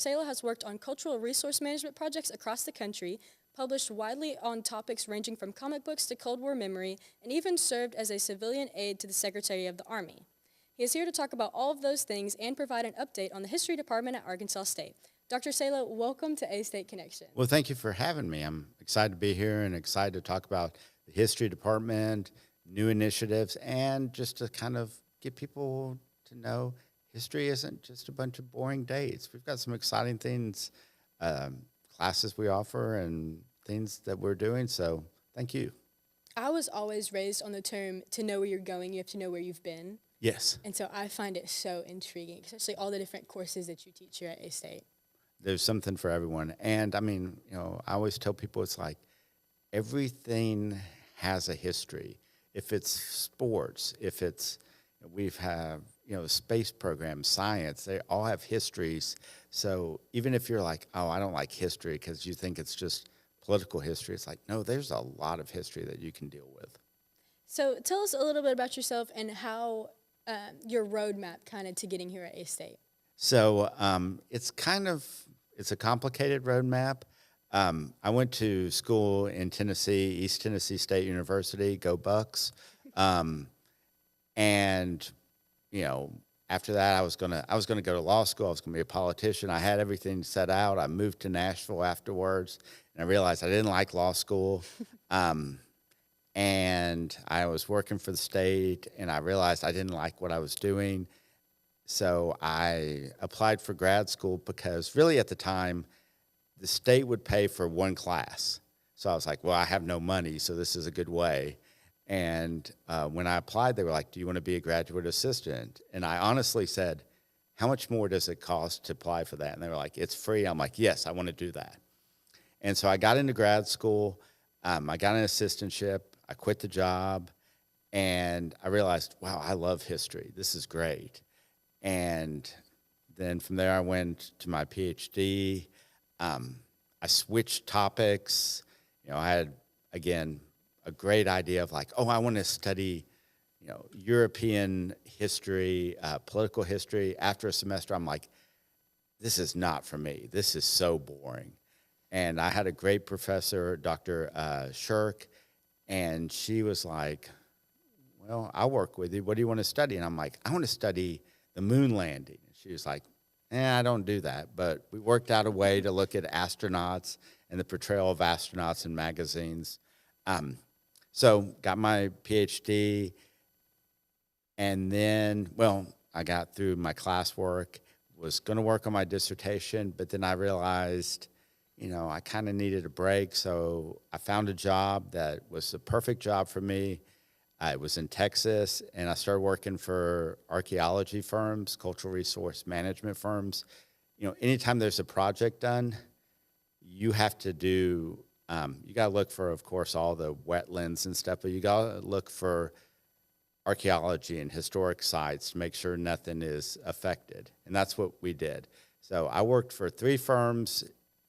Salo has worked on cultural resource management projects across the country, published widely on topics ranging from comic books to Cold War memory, and even served as a civilian aide to the Secretary of the Army. He is here to talk about all of those things and provide an update on the history department at Arkansas State. Dr. Salo, welcome to A-State Connection. Well, thank you for having me. I'm excited to be here and excited to talk about the history department, new initiatives, and just to kind of get people to know history isn't just a bunch of boring dates. We've got some exciting things, classes we offer and things that we're doing, so thank you. I was always raised on the term, to know where you're going, you have to know where you've been. Yes. And so I find it so intriguing, especially all the different courses that you teach here at A-State. There's something for everyone. And I mean, I always tell people it's like everything has a history. If it's sports, if it's, we've have, space programs, science, they all have histories. So even if you're like, oh, I don't like history because you think it's just political history, it's like, no, there's a lot of history that you can deal with. So tell us a little bit about yourself and how your roadmap kind of to getting here at A-State. So it's a complicated roadmap. I went to school in Tennessee, East Tennessee State University, go Bucks. And after that, I was gonna go to law school. I was gonna be a politician. I had everything set out. I moved to Nashville afterwards, and I realized I didn't like law school. And I was working for the state, and I realized I didn't like what I was doing. So I applied for grad school because really at the time, the state would pay for one class. So I was like, well, I have no money, so this is a good way. And when I applied, they were like, do you want to be a graduate assistant? And I honestly said, how much more does it cost to apply for that? And they were like, it's free. I'm like, yes, I want to do that. And so I got into grad school. I got an assistantship. I quit the job. And I realized, wow, I love history. This is great. And then from there, I went to my PhD. I switched topics. I had, again, a great idea of like, oh, I want to study, European history, political history. After a semester, I'm like, this is not for me. This is so boring. And I had a great professor, Dr. Shirk, and she was like, well, I'll work with you. What do you want to study? And I'm like, I want to study the moon landing. And she was like, I don't do that. But we worked out a way to look at astronauts and the portrayal of astronauts in magazines. So got my PhD, and then, I got through my classwork, was going to work on my dissertation, but then I realized, I kind of needed a break, so I found a job that was the perfect job for me. It was in Texas, and I started working for archaeology firms, cultural resource management firms. Anytime there's a project done, you have to do, you got to look for, of course, all the wetlands and stuff, but you got to look for archaeology and historic sites to make sure nothing is affected, and that's what we did. So I worked for 3 firms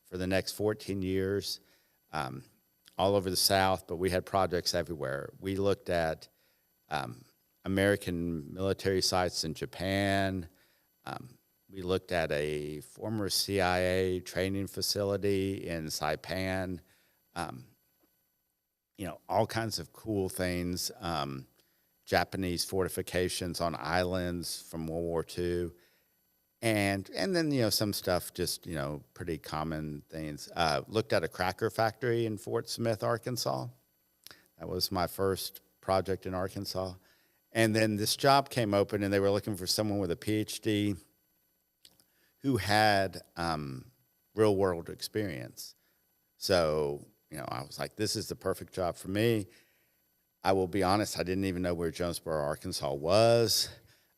for the next 14 years, all over the South, but we had projects everywhere. We looked at American military sites in Japan. We looked at a former CIA training facility in Saipan. All kinds of cool things. Japanese fortifications on islands from World War II. And then, some stuff, just, pretty common things. Looked at a cracker factory in Fort Smith, Arkansas. That was my first project in Arkansas. And then this job came open, and they were looking for someone with a PhD who had real-world experience. So, I was like, this is the perfect job for me. I will be honest, I didn't even know where Jonesboro, Arkansas was.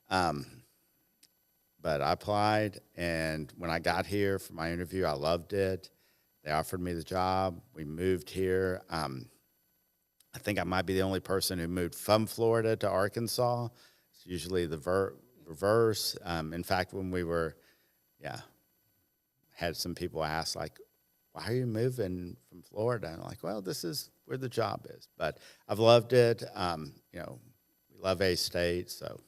But I applied, and when I got here for my interview, I loved it. They offered me the job. We moved here. I think I might be the only person who moved from Florida to Arkansas. It's usually the reverse. In fact, when we were, had some people ask, like, why are you moving from Florida? And I'm like, well, this is where the job is. But I've loved it. We love A-State, so.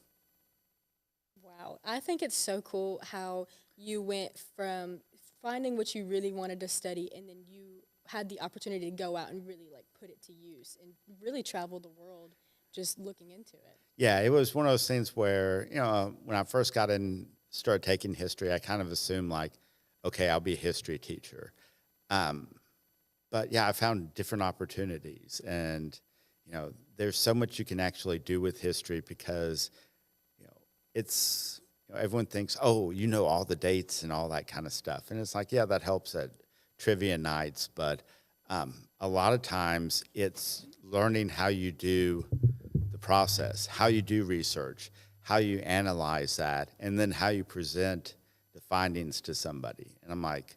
Wow. I think it's so cool how you went from finding what you really wanted to study, and then you had the opportunity to go out and really like put it to use and really travel the world just looking into it. Yeah, it was one of those things where, when I first got in, started taking history, I kind of assumed like, okay, I'll be a history teacher. But yeah, I found different opportunities, and there's so much you can actually do with history because it's everyone thinks, oh, all the dates and all that kind of stuff, and it's like, yeah, that helps at trivia nights, but a lot of times it's learning how you do the process, how you do research, how you analyze that, and then how you present the findings to somebody. And I'm like,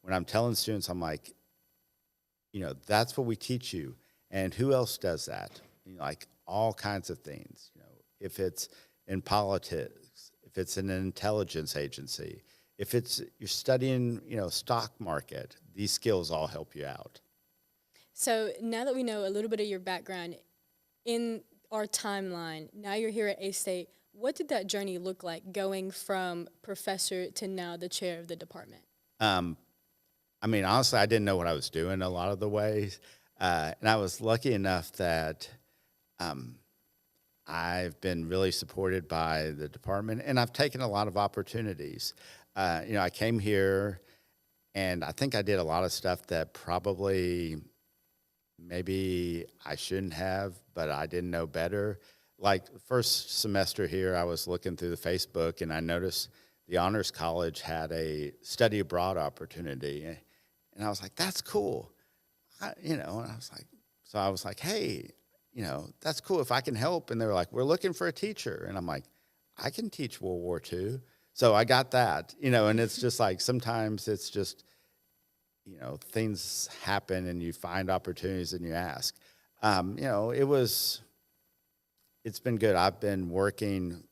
when I'm telling students, I'm like, that's what we teach you. And who else does that? Like all kinds of things. If it's in politics, if it's in an intelligence agency, if it's you're studying, stock market, these skills all help you out. So now that we know a little bit of your background in our timeline, now you're here at A-State. What did that journey look like going from professor to now the chair of the department? Honestly, I didn't know what I was doing a lot of the ways. And I was lucky enough that I've been really supported by the department, and I've taken a lot of opportunities. I came here, and I think I did a lot of stuff that probably maybe I shouldn't have, but I didn't know better. Like first semester here, I was looking through the Facebook, and I noticed the Honors College had a study abroad opportunity. And I was like, that's cool. And I was like, hey, that's cool if I can help. And they were like, we're looking for a teacher. And I'm like, I can teach World War II. So I got that, and it's just like, sometimes it's just, things happen and you find opportunities and you ask. It's been good. I've been working,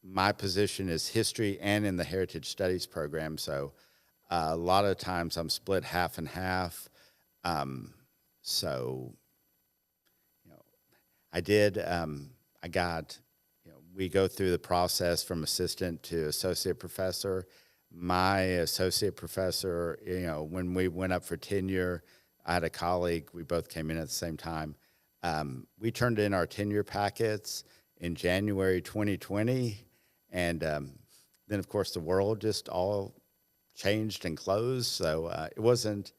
my position is history and in the Heritage Studies program. So a lot of times I'm split half and half. We go through the process from assistant to associate professor. My associate professor, when we went up for tenure, I had a colleague, we both came in at the same time. We turned in our tenure packets in January 2020, and then, of course, the world just all changed and closed, so it wasn't,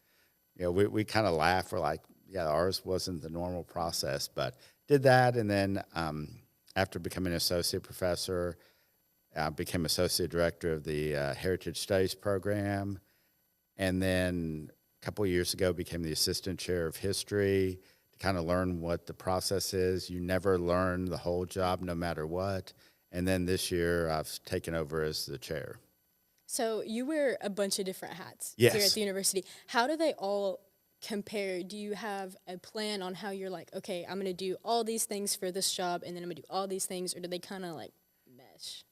we kind of laugh. We're like, yeah, ours wasn't the normal process, but did that, and then after becoming an associate professor, I became associate director of the Heritage Studies program, and then a couple of years ago became the assistant chair of history to kind of learn what the process is. You never learn the whole job no matter what, and then this year I've taken over as the chair. So you wear a bunch of different hats Yes. here at the university. How do they all compare? Do you have a plan on how you're like, okay, I'm going to do all these things for this job, and then I'm going to do all these things, or do they kind of like mesh?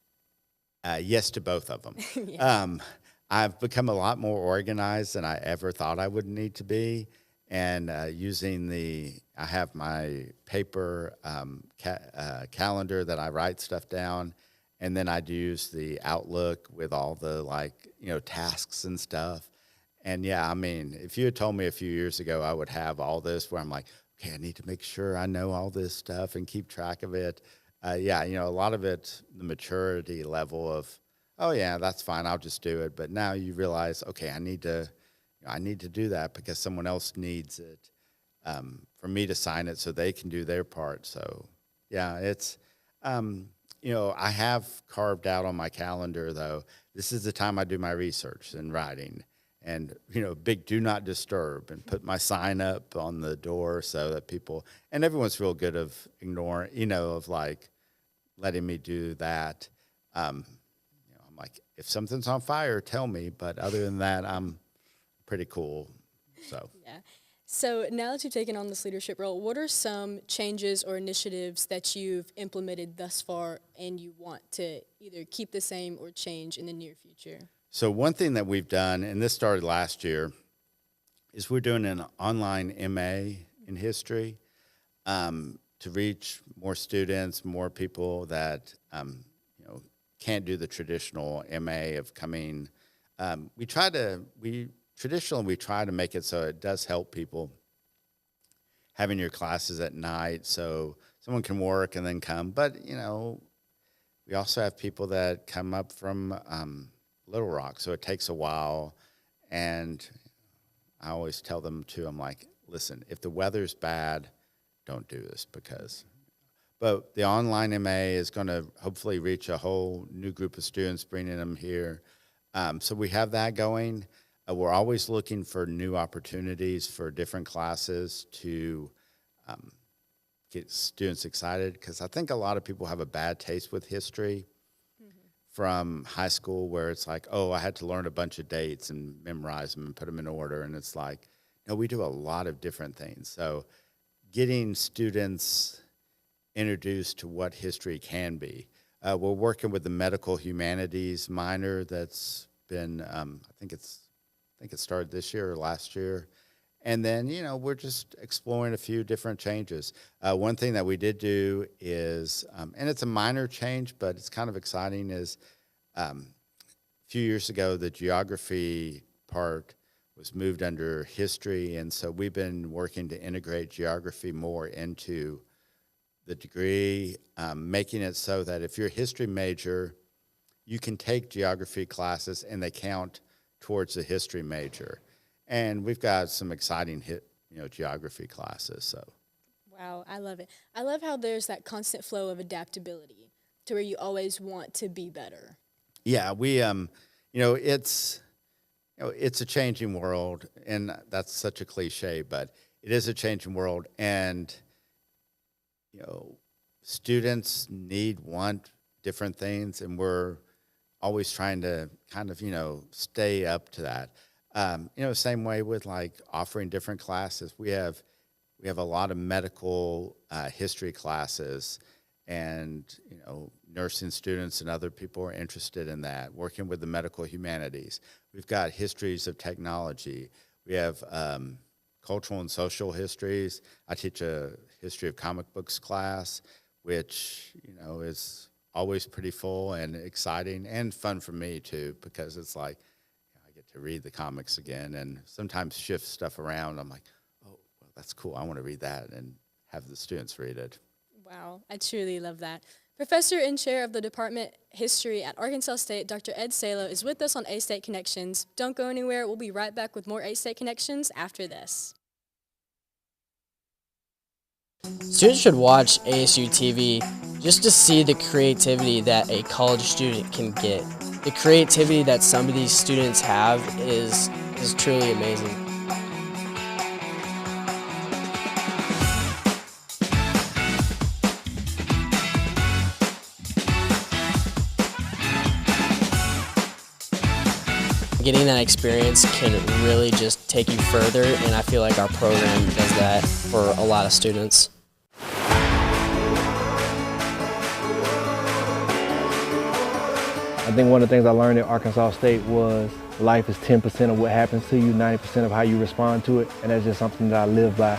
Yes to both of them. Yeah. I've become a lot more organized than I ever thought I would need to be. And I have my paper calendar that I write stuff down. And then I'd use the Outlook with all the tasks and stuff. And yeah, if you had told me a few years ago I would have all this where I'm like, okay, I need to make sure I know all this stuff and keep track of it. A lot of it, the maturity level of, oh yeah, that's fine, I'll just do it. But now you realize, okay, I need to do that because someone else needs it for me to sign it so they can do their part. So yeah, it's, I have carved out on my calendar though, this is the time I do my research and writing. And, big do not disturb, and put my sign up on the door so that and everyone's real good of ignoring, of like letting me do that. I'm like, if something's on fire, tell me. But other than that, I'm pretty cool. So Yeah. So now that you've taken on this leadership role, what are some changes or initiatives that you've implemented thus far and you want to either keep the same or change in the near future? So one thing that we've done, and this started last year, is we're doing an online MA in history to reach more students, more people that can't do the traditional MA of coming traditionally we try to make it so it does help people having your classes at night so someone can work and then come. But, we also have people that come up from Little Rock, so it takes a while. And I always tell them, too, I'm like, listen, if the weather's bad, don't do this But the online MA is going to hopefully reach a whole new group of students, bringing them here. So we have that going. We're always looking for new opportunities for different classes to get students excited, because I think a lot of people have a bad taste with history from high school, where it's like, oh, I had to learn a bunch of dates and memorize them and put them in order. And it's like, no, we do a lot of different things. So getting students introduced to what history can be. We're working with the medical humanities minor that's been, I think it started this year or last year. And then, we're just exploring a few different changes. One thing that we did do is, and it's a minor change, but it's kind of exciting, is a few years ago, the geography part was moved under history. And so we've been working to integrate geography more into the degree, making it so that if you're a history major, you can take geography classes and they count towards the history major. And we've got some exciting geography classes. So, wow, I love it. I love how there's that constant flow of adaptability to where you always want to be better. Yeah, we it's it's a changing world, and that's such a cliche, but it is a changing world, and students want different things, and we're always trying to kind of stay up to that. Same way with like offering different classes. We have a lot of medical history classes, and nursing students and other people are interested in that. Working with the medical humanities, we've got histories of technology. We have cultural and social histories. I teach a history of comic books class, which is always pretty full and exciting and fun for me too, because it's like I get to read the comics again, and sometimes shift stuff around. I'm like, oh, well, that's cool. I want to read that, and have the students read it. Wow, I truly love that. Professor and Chair of the Department History at Arkansas State, Dr. Ed Salo, is with us on A-State Connections. Don't go anywhere. We'll be right back with more A-State Connections after this. Students should watch ASU-TV just to see the creativity that a college student can get. The creativity that some of these students have is truly amazing. Getting that experience can really just take you further, and I feel like our program does that for a lot of students. I think one of the things I learned at Arkansas State was life is 10% of what happens to you, 90% of how you respond to it, and that's just something that I live by.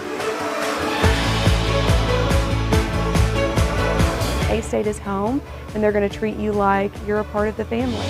A-State is home, and they're going to treat you like you're a part of the family.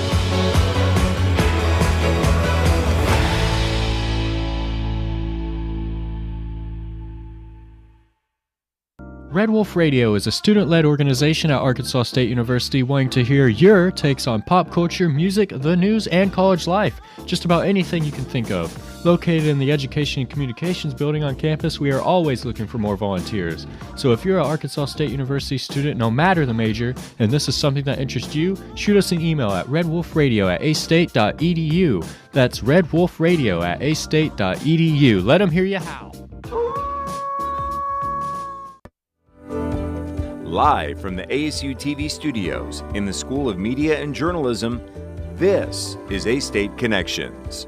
Red Wolf Radio is a student-led organization at Arkansas State University wanting to hear your takes on pop culture, music, the news, and college life. Just about anything you can think of. Located in the Education and Communications building on campus, we are always looking for more volunteers. So if you're an Arkansas State University student, no matter the major, and this is something that interests you, shoot us an email at redwolfradio@astate.edu. That's redwolfradio@astate.edu. Let them hear you howl. Live from the ASU-TV studios in the School of Media and Journalism, this is A-State Connections.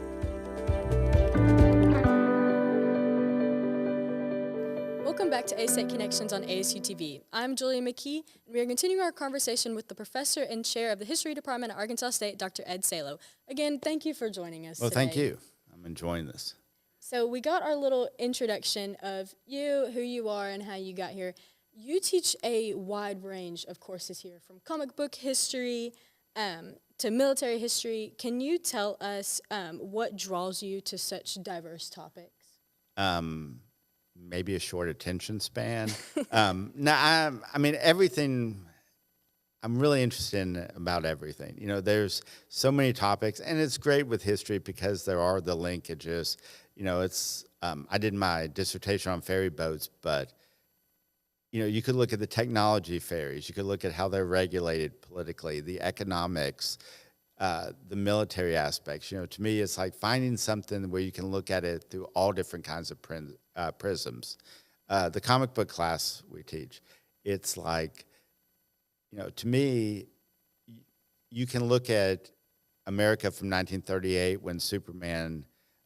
Welcome back to A-State Connections on ASU-TV. I'm Julia McKee, and we are continuing our conversation with the professor and chair of the History Department at Arkansas State, Dr. Ed Salo. Again, thank you for joining us Well, today. thank you. I'm enjoying this. So we got our little introduction of you, who you are, and how you got here. You teach a wide range of courses here, from comic book history to military history. Can you tell us what draws you to such diverse topics? Maybe a short attention span. No, I mean, everything. I'm really interested in about everything. You know, there's so many topics, and it's great with history because there are the linkages. You know, it's I did my dissertation on ferry boats, but you know, you could look at the technology ferries. You could look at how they're regulated politically, the economics, the military aspects. You know, to me, it's like finding something where you can look at it through all different kinds of prisms. The comic book class we teach, it's like, you know, to me, you can look at America from 1938 when Superman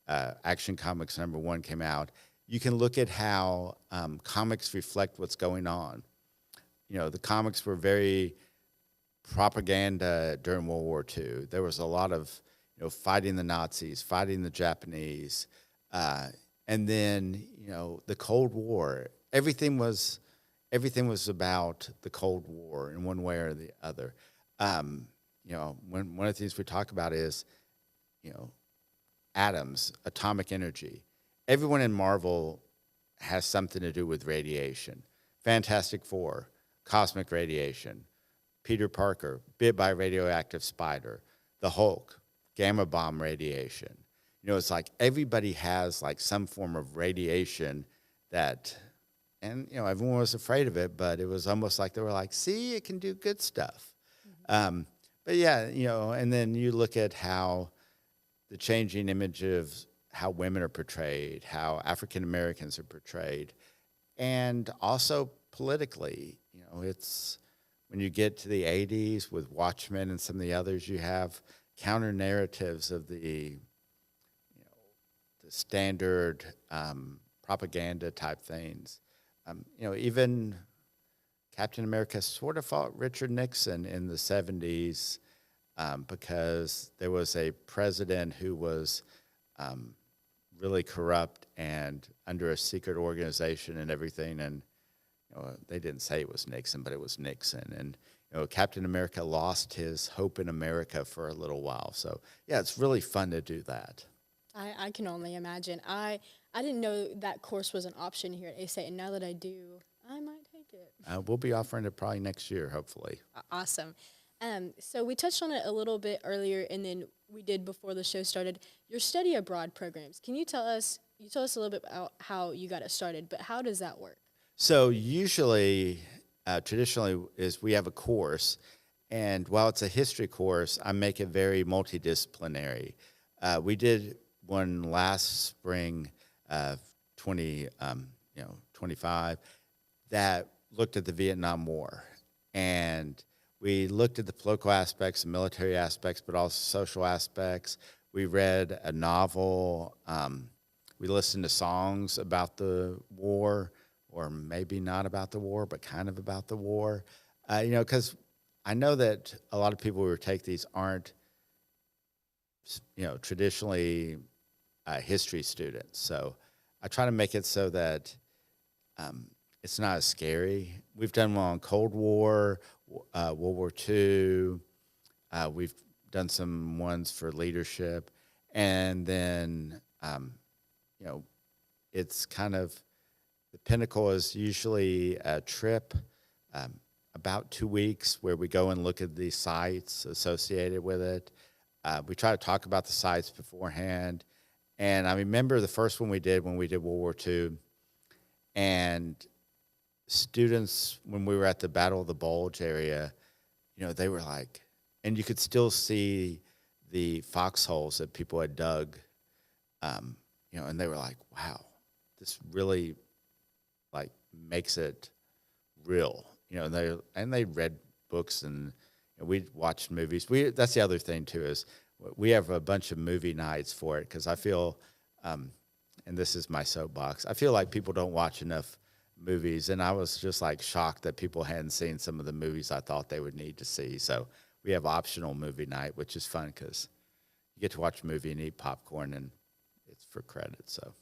Action Comics #1 came out. You can look at how comics reflect what's going on. You know, the comics were very propaganda during World War II. There was a lot of, you know, fighting the Nazis, fighting the Japanese, and then, you know, the Cold War. Everything was about the Cold War in one way or the other. You know, one of the things we talk about is, you know, atoms, atomic energy. Everyone in Marvel has something to do with radiation. Fantastic Four, cosmic radiation. Peter Parker, bit by a radioactive spider. The Hulk, gamma bomb radiation. You know, it's like everybody has like some form of radiation that, and, you know, everyone was afraid of it, but it was almost like they were like, see, it can do good stuff. But yeah, you know, and then you look at how the changing image of how women are portrayed, how African Americans are portrayed, and also politically, you know, it's when you get to the 80s with Watchmen and some of the others, you have counter narratives of the, you know, the standard propaganda type things. You know, even Captain America sort of fought Richard Nixon in the 70s because there was a president who was really corrupt and under a secret organization and everything. And, you know, they didn't say it was Nixon, but it was Nixon. And, you know, Captain America lost his hope in America for a little while. So, yeah, it's really fun to do that. I can only imagine. I didn't know that course was an option here at A-State, and now that I do, I might take it. We'll be offering it probably next year, hopefully. Awesome. So we touched on it a little bit earlier, and then we did before the show started. Your study abroad programs. Can you tell us? You told us a little bit about how you got it started, but how does that work? So usually, traditionally, is we have a course, and while it's a history course, I make it very multidisciplinary. We did one last spring, 25, that looked at the Vietnam War, and we looked at the political aspects, the military aspects, but also social aspects. We read a novel. We listened to songs about the war, or maybe not about the war, but kind of about the war. You know, because I know that a lot of people who take these aren't, you know, traditionally history students. So I try to make it so that it's not as scary. We've done one on Cold War, World War II. We've done some ones for leadership. And then, you know, it's kind of, the pinnacle is usually a trip, about 2 weeks, where we go and look at the sites associated with it. We try to talk about the sites beforehand. And I remember the first one we did when we did World War II, and students, when we were at the Battle of the Bulge area, you know, they were like, and you could still see the foxholes that people had dug, you know, and they were like, wow, this really, like, makes it real, you know, and they read books, and you know, we watched movies. That's the other thing, too, is we have a bunch of movie nights for it, because I feel, and this is my soapbox, I feel like people don't watch enough movies, and I was just like shocked that people hadn't seen some of the movies I thought they would need to see. So we have optional movie night, which is fun because you get to watch a movie and eat popcorn, and it's for credit. So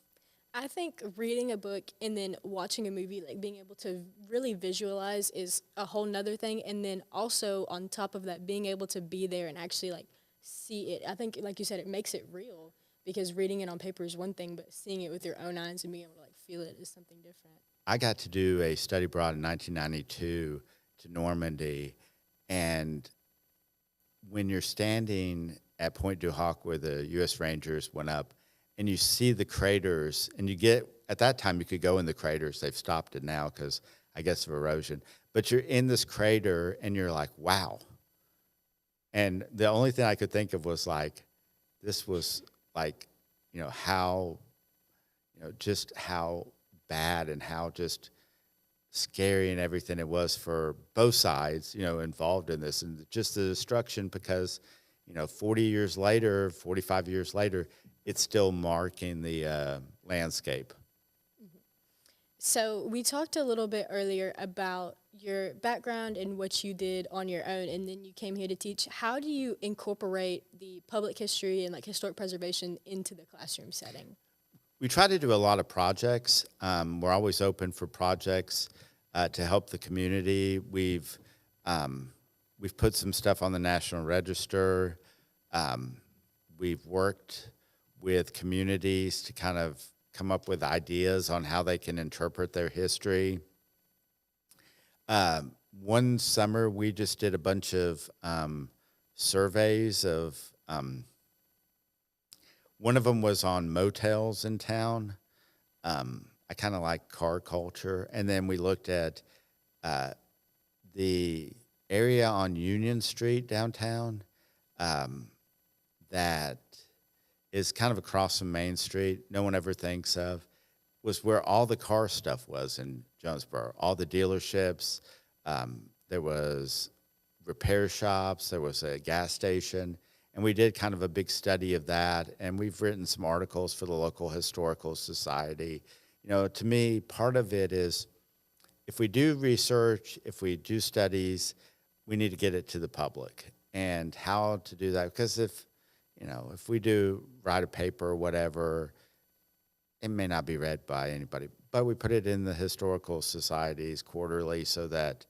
I think reading a book and then watching a movie, like being able to really visualize is a whole nother thing. And then also on top of that, being able to be there and actually like see it. I think, like you said, it makes it real because reading it on paper is one thing, but seeing it with your own eyes and being able to like feel it is something different. I got to do a study abroad in 1992 to Normandy, and when you're standing at Point du Hoc where the U.S. Rangers went up, and you see the craters, and you get, at that time you could go in the craters. They've stopped it now because I guess of erosion. But you're in this crater, and you're like, wow. And the only thing I could think of was like, this was like, how, just how bad and how just scary and everything it was for both sides, involved in this, and just the destruction because, 40 years later, 45 years later, it's still marking the landscape. So we talked a little bit earlier about your background and what you did on your own, and then you came here to teach. How do you incorporate the public history and like historic preservation into the classroom setting? We try to do a lot of projects. We're always open for projects to help the community. We've put some stuff on the National Register. We've worked with communities to kind of come up with ideas on how they can interpret their history. One summer, we just did a bunch of surveys of, one of them was on motels in town. I kind of like car culture. And then we looked at the area on Union Street downtown that is kind of across from Main Street, no one ever thinks of, was where all the car stuff was in Jonesboro. All the dealerships, there was repair shops, there was a gas station, and we did kind of a big study of that, and we've written some articles for the local historical society. To me, part of it is if we do research, if we do studies, we need to get it to the public, and how to do that, because if we do write a paper or whatever, it may not be read by anybody, but we put it in the historical societies quarterly so that,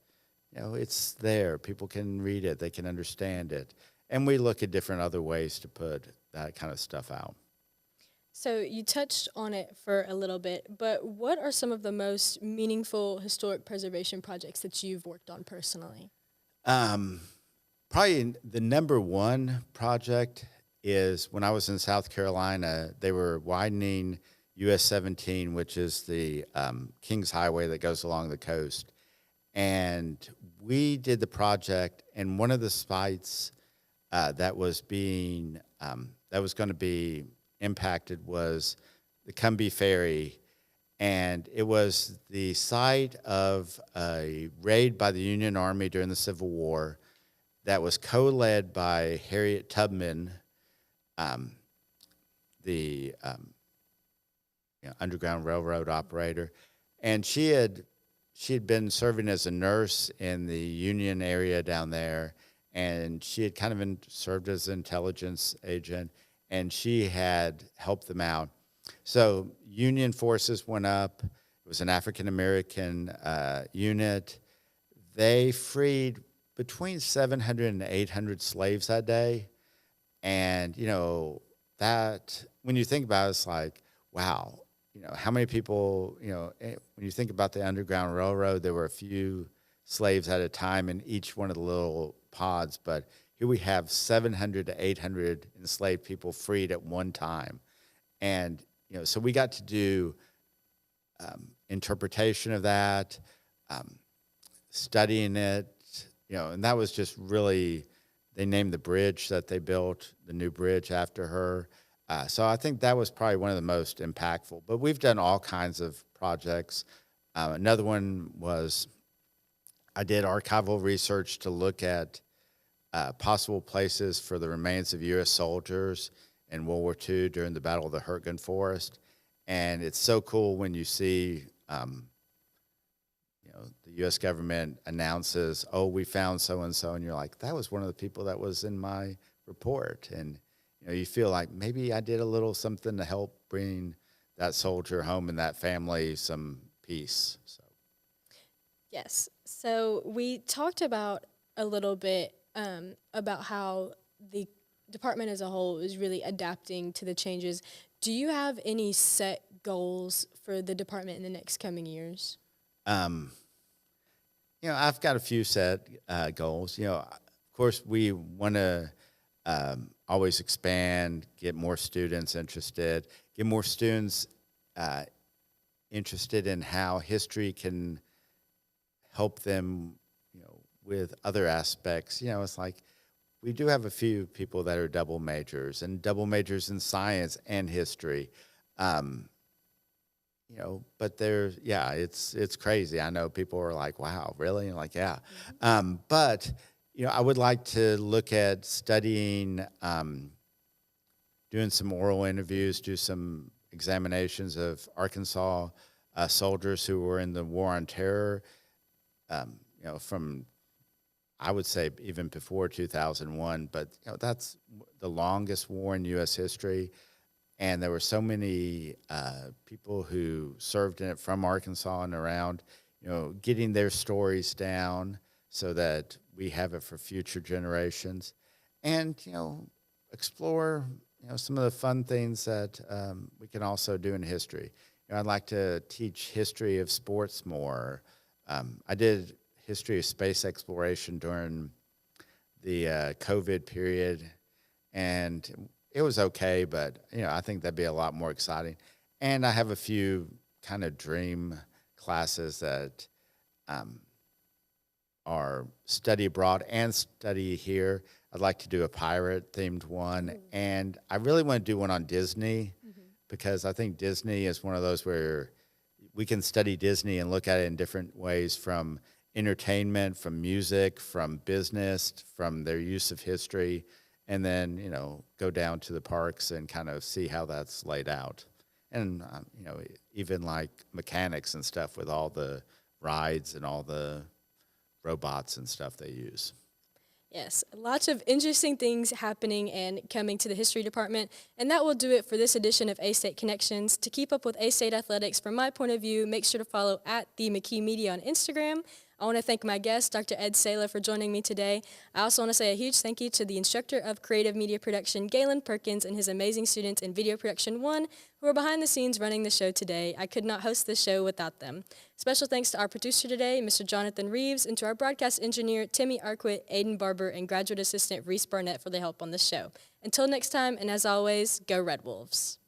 it's there. People can read it. They can understand it. And we look at different other ways to put that kind of stuff out. So you touched on it for a little bit, but what are some of the most meaningful historic preservation projects that you've worked on personally? Probably the number one project is when I was in South Carolina, they were widening US 17, which is the Kings Highway that goes along the coast. And we did the project, and one of the sites that was going to be impacted was the Cumbie Ferry. And it was the site of a raid by the Union Army during the Civil War that was co-led by Harriet Tubman, the Underground Railroad operator, and she had been serving as a nurse in the Union area down there, and she had kind of served as an intelligence agent, and she had helped them out. So Union forces went up. It was an African-American unit. They freed between 700 and 800 slaves that day. And, that, when you think about it, it's like, wow, how many people, when you think about the Underground Railroad, there were a few slaves at a time in each one of the little pods. But here we have 700 to 800 enslaved people freed at one time. And, so we got to do interpretation of that, studying it, and that was just really, they named the bridge that they built, the new bridge after her. So I think that was probably one of the most impactful. But we've done all kinds of projects. Another one was I did archival research to look at possible places for the remains of U.S. soldiers in World War II during the Battle of the Hurtgen Forest. And it's so cool when you see, the U.S. government announces, oh, we found so-and-so, and you're like, that was one of the people that was in my report. And, you feel like maybe I did a little something to help bring that soldier home and that family some peace. So. Yes. So we talked about a little bit about how the department as a whole is really adapting to the changes. Do you have any set goals for the department in the next coming years? I've got a few set goals. Of course, we want to always expand, get more students interested, get more students interested in how history can help them, with other aspects. It's like we do have a few people that are double majors in science and history. But it's crazy. I know people are like, wow, really? And like, yeah. But, I would like to look at studying, doing some oral interviews, do some examinations of Arkansas soldiers who were in the War on Terror, from, I would say, even before 2001. But, that's the longest war in U.S. history. And there were so many people who served in it from Arkansas and around, getting their stories down so that we have it for future generations. And, explore, some of the fun things that we can also do in history. I'd like to teach history of sports more. I did history of space exploration during the COVID period, and it was okay, but, I think that'd be a lot more exciting. And I have a few kind of dream classes that are study abroad and study here. I'd like to do a pirate-themed one, and I really want to do one on Disney because I think Disney is one of those where we can study Disney and look at it in different ways, from entertainment, from music, from business, from their use of history, and then, go down to the parks and kind of see how that's laid out. And, even like mechanics and stuff with all the rides and all the robots and stuff they use. Yes, lots of interesting things happening and coming to the history department. And that will do it for this edition of A-State Connections. To keep up with A-State athletics from my point of view, make sure to follow at the McKee Media on Instagram. I want to thank my guest, Dr. Ed Salo, for joining me today. I also want to say a huge thank you to the instructor of creative media production, Galen Perkins, and his amazing students in Video Production 1, who are behind the scenes running the show today. I could not host this show without them. Special thanks to our producer today, Mr. Jonathan Reeves, and to our broadcast engineer, Timmy Arquette, Aiden Barber, and graduate assistant Reese Barnett for their help on this show. Until next time, and as always, go Red Wolves.